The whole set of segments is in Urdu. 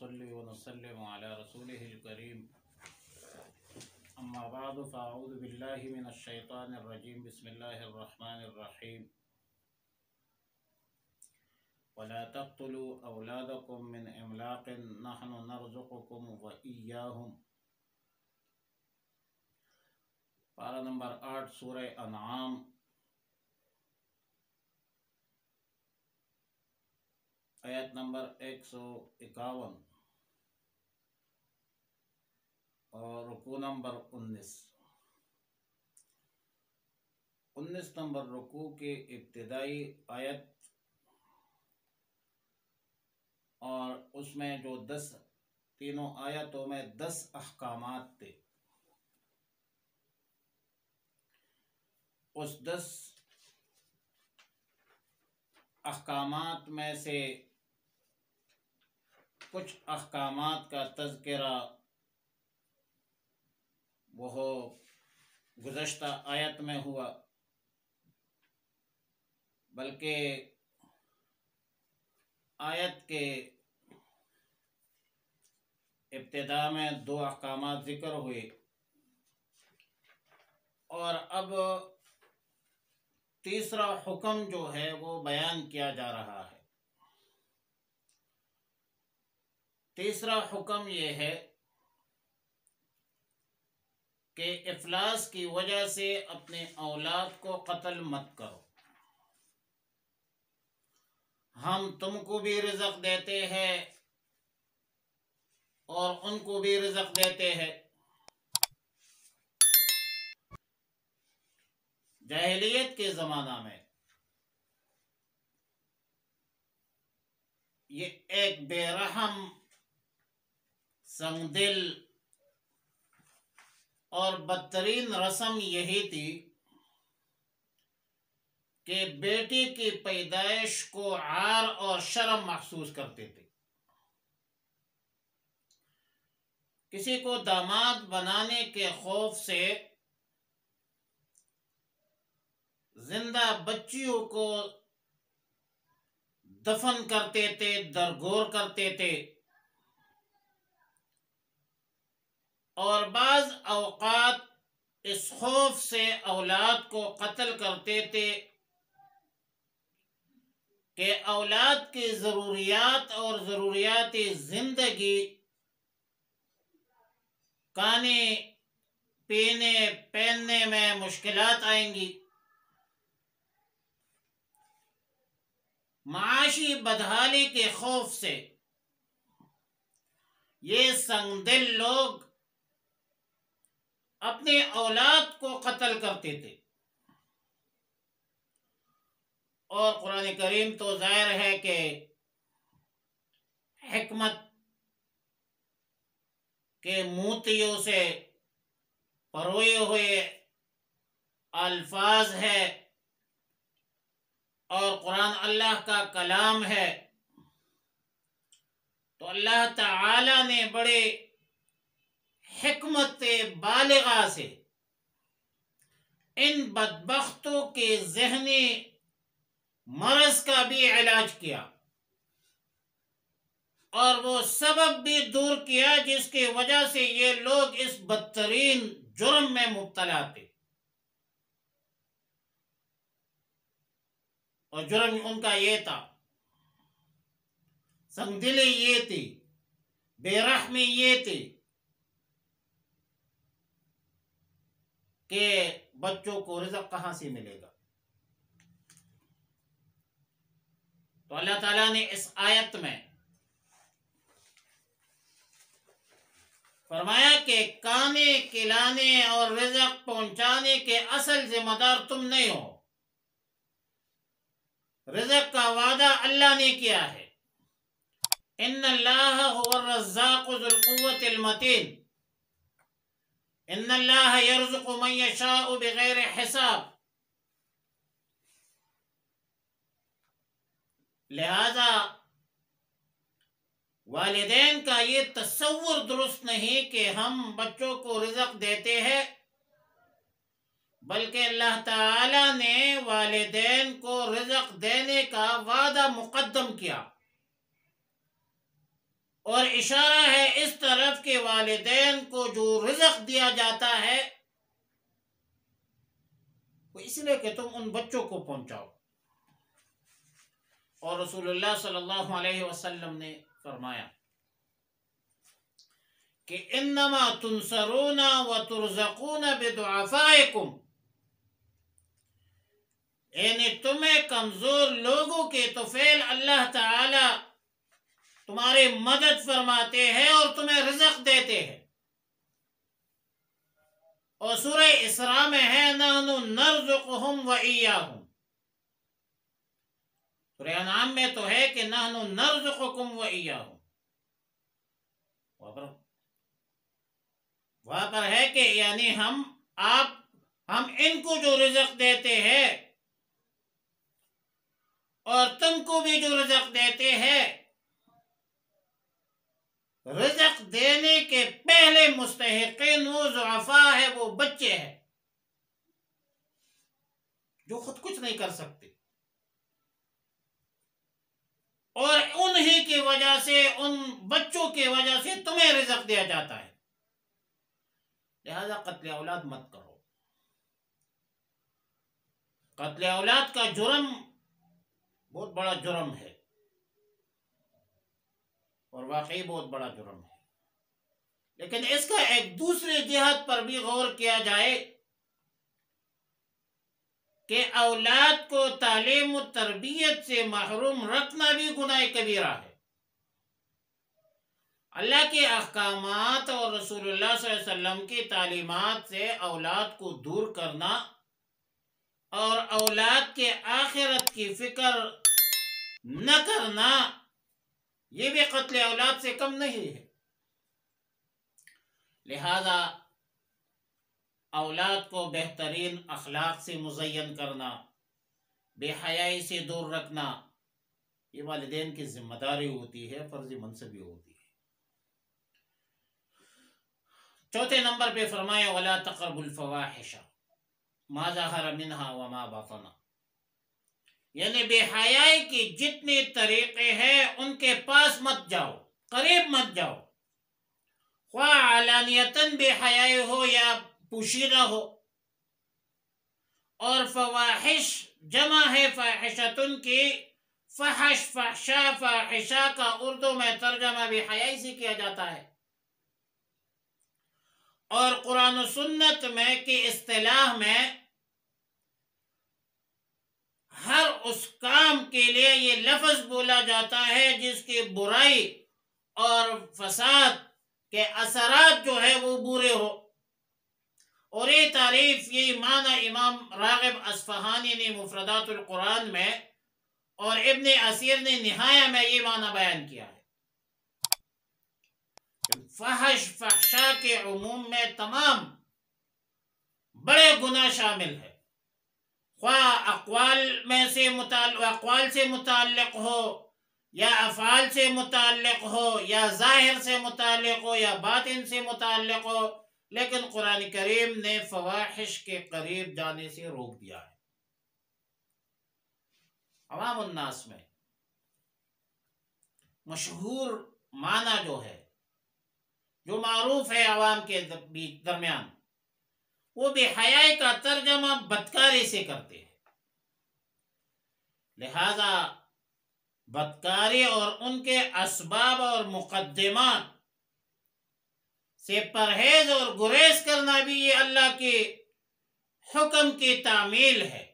ونصلي ونسلم على رسوله الكريم أما بعد فأعوذ بالله من الشيطان الرجيم بسم الله الرحمن الرحيم ولا تقتلوا أولادكم من إملاق نحن نرزقكم وإياهم پارہ نمبر 8 سورہ انعام آیت نمبر 151 اور رکوع نمبر 19 نمبر رکوع کے ابتدائی آیت اور اس میں جو تینوں آیتوں میں 10 احکامات تھے، اس 10 احکامات میں سے کچھ احکامات کا تذکرہ وہ گزشتہ آیت میں ہوا، بلکہ آیت کے ابتدا میں 2 احکامات ذکر ہوئے اور اب تیسرا حکم جو ہے وہ بیان کیا جا رہا ہے۔ تیسرا حکم یہ ہے کہ افلاس کی وجہ سے اپنے اولاد کو قتل مت کرو، ہم تم کو بھی رزق دیتے ہیں اور ان کو بھی رزق دیتے ہیں۔ جاہلیت کے زمانہ میں یہ ایک بے رحم، سنگدل اور بدترین رسم یہی تھی کہ بیٹی کی پیدائش کو عار اور شرم محسوس کرتے تھے۔ کسی کو داماد بنانے کے خوف سے زندہ بچیوں کو دفن کرتے تھے، درگور کرتے تھے، اور بعض اوقات اس خوف سے اولاد کو قتل کرتے تھے کہ اولاد کی ضروریات اور ضروریات زندگی، کھانے پینے پہننے میں مشکلات آئیں گی۔ معاشی بدحالی کے خوف سے یہ سنگدل لوگ اپنے اولاد کو قتل کرتے تھے، اور قرآن کریم تو ظاہر ہے کہ حکمت کے موتیوں سے پروئے ہوئے الفاظ ہے، اور قرآن اللہ کا کلام ہے، تو اللہ تعالی نے بڑے حکمت بالغہ سے ان بدبختوں کے ذہنی مرض کا بھی علاج کیا اور وہ سبب بھی دور کیا جس کی وجہ سے یہ لوگ اس بدترین جرم میں مبتلا تھے، اور جرم ان کا یہ تھا، سنگدلی یہ تھی، بے رحمی یہ تھی کہ بچوں کو رزق کہاں سے ملے گا۔ تو اللہ تعالیٰ نے اس آیت میں فرمایا کہ کھانے کھلانے اور رزق پہنچانے کے اصل ذمہ دار تم نہیں ہو، رزق کا وعدہ اللہ نے کیا ہے۔ ان اللہ هو الرزاق ذو القوة المتین، ان اللہ یرزق من یشاء بغیر حساب۔ لہذا والدین کا یہ تصور درست نہیں کہ ہم بچوں کو رزق دیتے ہیں، بلکہ اللہ تعالی نے والدین کو رزق دینے کا وعدہ مقدم کیا۔ اور اشارہ ہے اس طرف کہ والدین کو جو رزق دیا جاتا ہے وہ اس لیے کہ تم ان بچوں کو پہنچاؤ. اور رسول اللہ صلی اللہ علیہ وسلم نے فرمایا کہ انما تنصرون وترزقون بدعفائکم، یعنی تمہیں کمزور لوگوں کے طفیل اللہ تعالی تمہاری مدد فرماتے ہیں اور تمہیں رزق دیتے ہیں. اور سورہ اسراء میں ہے نحن نرزقہم وإیاہم. سورہ انعام میں تو ہے کہ نحن نرزقکم وإیاہم. وہاں پر ہے کہ یعنی ہم ان کو جو رزق دیتے ہیں اور تم کو بھی جو رزق دیتے ہیں. رزق دینے کے پہلے مستحقین وہ ضعفاء ہے، وہ بچے ہیں جو خود کچھ نہیں کر سکتے، اور انہی کی وجہ سے، ان بچوں کی وجہ سے تمہیں رزق دیا جاتا ہے. لہذا قتل اولاد مت کرو. قتل اولاد کا جرم بہت بڑا جرم ہے اور واقعی بہت بڑا جرم ہے، لیکن اس کا ایک دوسرے جہت پر بھی غور کیا جائے کہ اولاد کو تعلیم و تربیت سے محروم رکھنا بھی گناہ کبیرہ ہے. اللہ کے احکامات اور رسول اللہ صلی اللہ علیہ وسلم کی تعلیمات سے اولاد کو دور کرنا اور اولاد کے آخرت کی فکر نہ کرنا، یہ بھی قتل اولاد سے کم نہیں ہے. لہذا اولاد کو بہترین اخلاق سے مزین کرنا، بے حیائی سے دور رکھنا، یہ والدین کی ذمہ داری ہوتی ہے، فرض منصبی ہوتی ہے. چوتھے نمبر پہ فرمایا وَلَا تَقْرَبُوا الْفَوَاحِشَ مَا ظَهَرَ مِنْهَا وَمَا بَطَنَ، یعنی بے حیائی کے جتنے طریقے ہیں ان کے پاس مت جاؤ، قریب مت جاؤ، خواہ علانیتاً بے حیائی ہو یا پوشیدہ ہو. اور فواحش جمع ہے فاحشتن کی. فحش، فحشا، فاحشہ کا اردو میں ترجمہ بے حیائی سے کیا جاتا ہے، اور قرآن و سنت میں کی اصطلاح میں ہر اس کام کے لیے یہ لفظ بولا جاتا ہے جس کی برائی اور فساد کے اثرات جو ہے وہ برے ہو. اور یہ تعریف، یہ معنی امام راغب اصفہانی نے مفردات القرآن میں اور ابن اسیر نے نہایہ میں یہ معنی بیان کیا ہے. فحش، فحشا کے عموم میں تمام بڑے گناہ شامل ہے، خواہ اقوال سے متعلق ہو یا افعال سے متعلق ہو یا ظاہر سے متعلق ہو یا باطن سے متعلق ہو، لیکن قرآن کریم نے فواحش کے قریب جانے سے روک دیا ہے. عوام الناس میں مشہور معنی جو ہے، جو معروف ہے عوام کے درمیان، وہ بے حیائی کا ترجمہ بدکاری سے کرتے ہیں. لہذا بدکاری اور ان کے اسباب اور مقدمات سے پرہیز اور گریز کرنا بھی یہ اللہ کے حکم کی تعمیل ہے.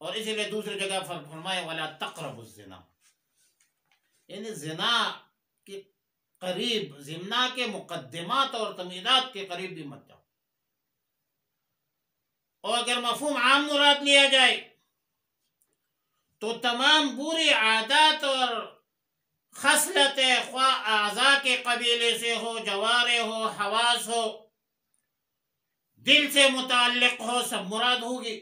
اور اسی لیے دوسری جگہ فرمایا وَلَا تَقْرَبُوا الزِّنَا، یعنی زنا کے قریب، زنا کے مقدمات اور تمہیدات کے قریب بھی مت جاؤ. اور اگر مفہوم عام مراد لیا جائے تو تمام بری عادات اور خصلتیں، خواہ اعضاء کے قبیلے سے ہو، جوارح ہو، حواس ہو، دل سے متعلق ہو، سب مراد ہوگی.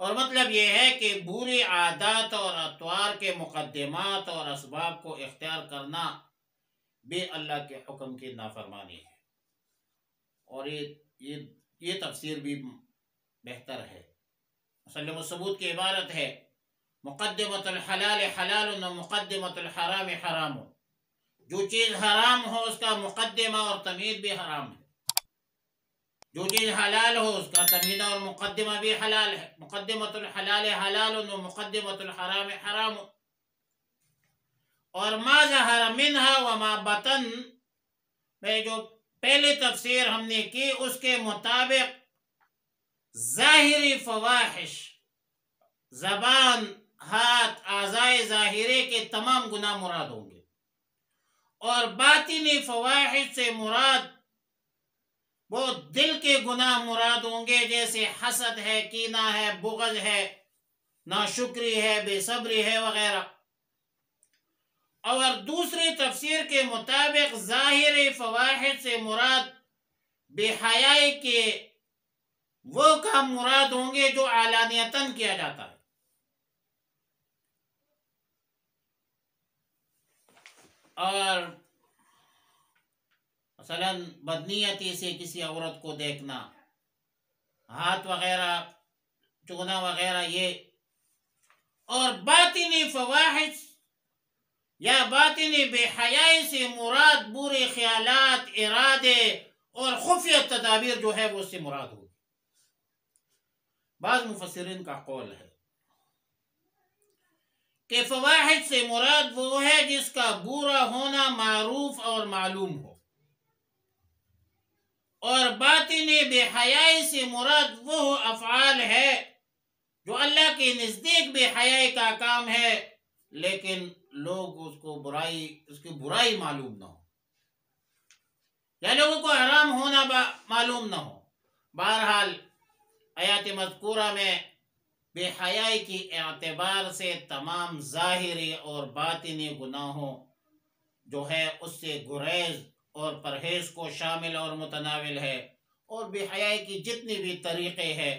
اور مطلب یہ ہے کہ بری عادات اور اطوار کے مقدمات اور اسباب کو اختیار کرنا بھی اللہ کے حکم کی نافرمانی ہے. اور یہ تفسیر بھی بہتر ہے. مسلم و ثبوت کی عبارت ہے مقدمۃ الحلال حلال و مقدمۃ الحرام حرام، جو چیز حرام ہو اس کا مقدمہ اور تمہید بھی حرام ہے، جو چیز حلال ہو اس کا تمہید اور مقدمہ بھی حلال ہے۔ مقدمۃ الحلال حلال و مقدمۃ الحرام حرام، اور ما ظہر منہا وما بطن میں جو پہلی تفسیر ہم نے کی اس کے مطابق ظاہری فواحش، زبان، ہاتھ، اعضائے ظاہرے کے تمام گناہ مراد ہوں گے، اور باطنی فواحش سے مراد وہ دل کے گناہ مراد ہوں گے، جیسے حسد ہے، کینہ ہے، بغض ہے، ناشکری ہے، بے صبری ہے وغیرہ۔ اور دوسری تفسیر کے مطابق ظاہری فواحش سے مراد بے حیائی کے وہ کام مراد ہوں گے جو علانیتاً کیا جاتا ہے، اور مثلا بدنیتی سے کسی عورت کو دیکھنا، ہاتھ وغیرہ چونا وغیرہ یہ، اور باطنی فواحش یا باطنی بے حیائی سے مراد برے خیالات، ارادے اور خفیہ تدابیر جو ہے وہ اس سے مراد ہوگی۔ بعض مفسرین کا قول ہے کہ فواحش سے مراد وہ ہے جس کا برا ہونا معروف اور معلوم ہو، اور باطنی بے حیائی سے مراد وہ افعال ہے جو اللہ کے نزدیک بے حیائی کا کام ہے لیکن لوگ اس کی برائی معلوم نہ ہو، یا لوگوں کو حرام ہونا معلوم نہ ہو۔ بہرحال آیات مذکورہ میں بے حیائی کی اعتبار سے تمام ظاہری اور باطنی گناہوں جو ہے اس سے گریز اور پرہیز کو شامل اور متناول ہے، اور بے حیائی کی جتنی بھی طریقے ہیں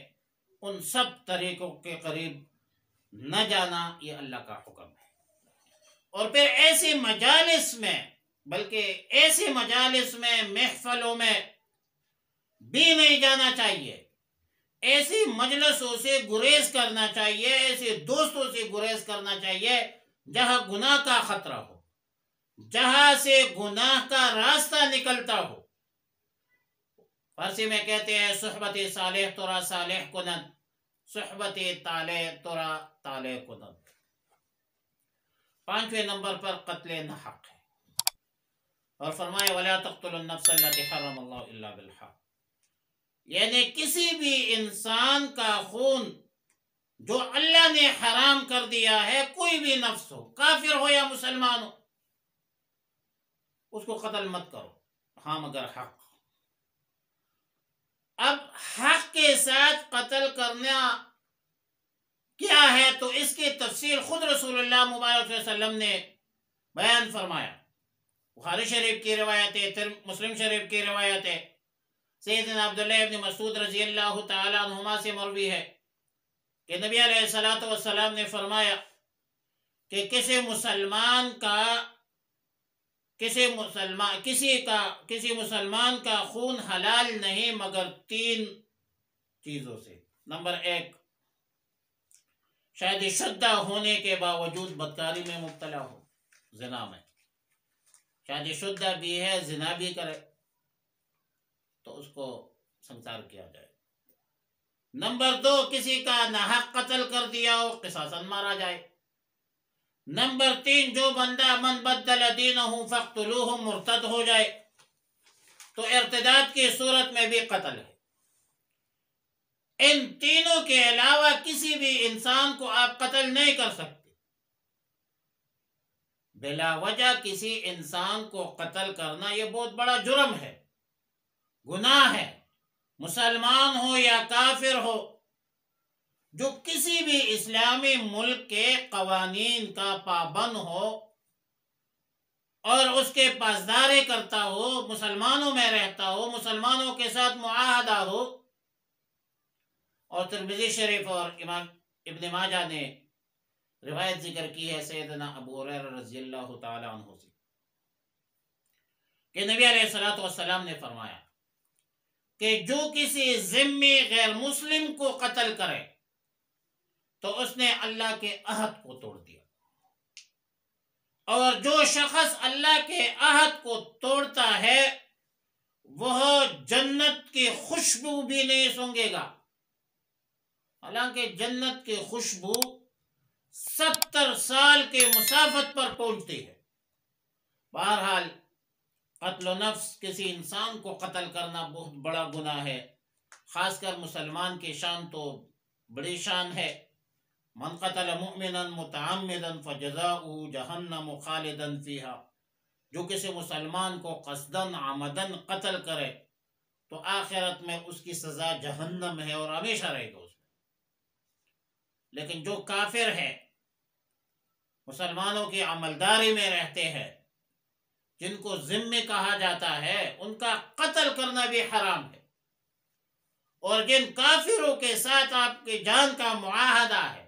ان سب طریقوں کے قریب نہ جانا یہ اللہ کا حکم ہے۔ اور پھر ایسی مجالس میں، بلکہ ایسی مجالس میں، محفلوں میں بھی نہیں جانا چاہیے، ایسی مجلسوں سے گریز کرنا چاہیے، ایسے دوستوں سے گریز کرنا چاہیے جہاں گناہ کا خطرہ ہو، جہاں سے گناہ کا راستہ نکلتا ہو۔ فارسی میں کہتے ہیں صحبت صالح ترا صالح کنند، صحبت طالح ترا طالح کنند۔ 5ویں نمبر پر قتل ناحق ہے، اور فرمائے وَلَا تَقْتُلُوا النَّفْسَ الَّتِي حَرَّمَ اللَّهُ إِلَّا بِالْحَقِّ، یعنی کسی بھی انسان کا خون جو اللہ نے حرام کر دیا ہے، کوئی بھی نفس ہو، کافر ہو یا مسلمان ہو، اس کو قتل مت کرو، ہاں مگر حق۔ اب حق کے ساتھ قتل کرنا کیا ہے تو اس کی تفصیل خود رسول اللہ مبارک صلی اللہ علیہ وسلم نے بیان فرمایا۔ بخاری شریف کی روایت ہے، مسلم شریف کی روایت ہے، سیدنا عبداللہ ابن مسعود رضی اللہ تعالی عنہما سے مروی ہے کہ نبی علیہ الصلوۃ والسلام نے فرمایا کہ کسی مسلمان کا خون حلال نہیں مگر 3 چیزوں سے۔ نمبر 1، شاید شدہ ہونے کے باوجود بدکاری میں مبتلا ہو، زنا میں، شاید شدہ بھی ہے، زنا بھی کرے تو اس کو سنسار کیا جائے۔ نمبر 2، کسی کا ناحق قتل کر دیا ہو، قصاصاً مارا جائے۔ نمبر 3، جو بندہ من بدل دینہ فاقتلوہ، مرتد ہو جائے تو ارتداد کی صورت میں بھی قتل ہے۔ ان تینوں کے علاوہ کسی بھی انسان کو آپ قتل نہیں کر سکتے۔ بلا وجہ کسی انسان کو قتل کرنا یہ بہت بڑا جرم ہے، گناہ ہے، مسلمان ہو یا کافر ہو، جو کسی بھی اسلامی ملک کے قوانین کا پابند ہو اور اس کے پاسداری کرتا ہو، مسلمانوں میں رہتا ہو، مسلمانوں کے ساتھ معاہدہ ہو۔ اور ترمذی شریف اور امام ابن ماجہ نے روایت ذکر کی ہے سیدنا ابو ہریرہ رضی اللہ تعالی عنہ سے کہ نبی علیہ الصلوۃ والسلام نے فرمایا کہ جو کسی ذمی غیر مسلم کو قتل کرے تو اس نے اللہ کے عہد کو توڑ دیا، اور جو شخص اللہ کے عہد کو توڑتا ہے وہ جنت کی خوشبو بھی نہیں سونگے گا، حالانکہ جنت کی خوشبو 70 سال کے مسافت پر پہنچتی ہے۔ بہرحال قتل و نفس، کسی انسان کو قتل کرنا بہت بڑا گناہ ہے، خاص کر مسلمان کی شان تو بڑی شان ہے۔ من قتل مؤمنا متعمدا فجزاؤه جہنم خالدا فیہا، جو کسی مسلمان کو قصدن عمدن قتل کرے تو آخرت میں اس کی سزا جہنم ہے اور ہمیشہ رہے گا اس میں۔ لیکن جو کافر ہے، مسلمانوں کی عملداری میں رہتے ہیں، جن کو ذمہ کہا جاتا ہے، ان کا قتل کرنا بھی حرام ہے، اور جن کافروں کے ساتھ آپ کی جان کا معاہدہ ہے،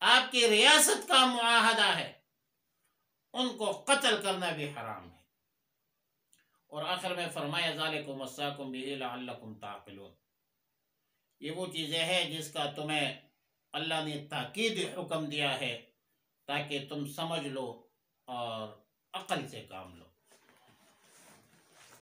آپ کی ریاست کا معاہدہ ہے، ان کو قتل کرنا بھی حرام ہے۔ اور آخر میں فرمایا ذالکم وصاکم بہ لعلکم تعقلون، یہ وہ چیزیں ہیں جس کا تمہیں اللہ نے تاکید حکم دیا ہے تاکہ تم سمجھ لو اور عقل سے کام لو۔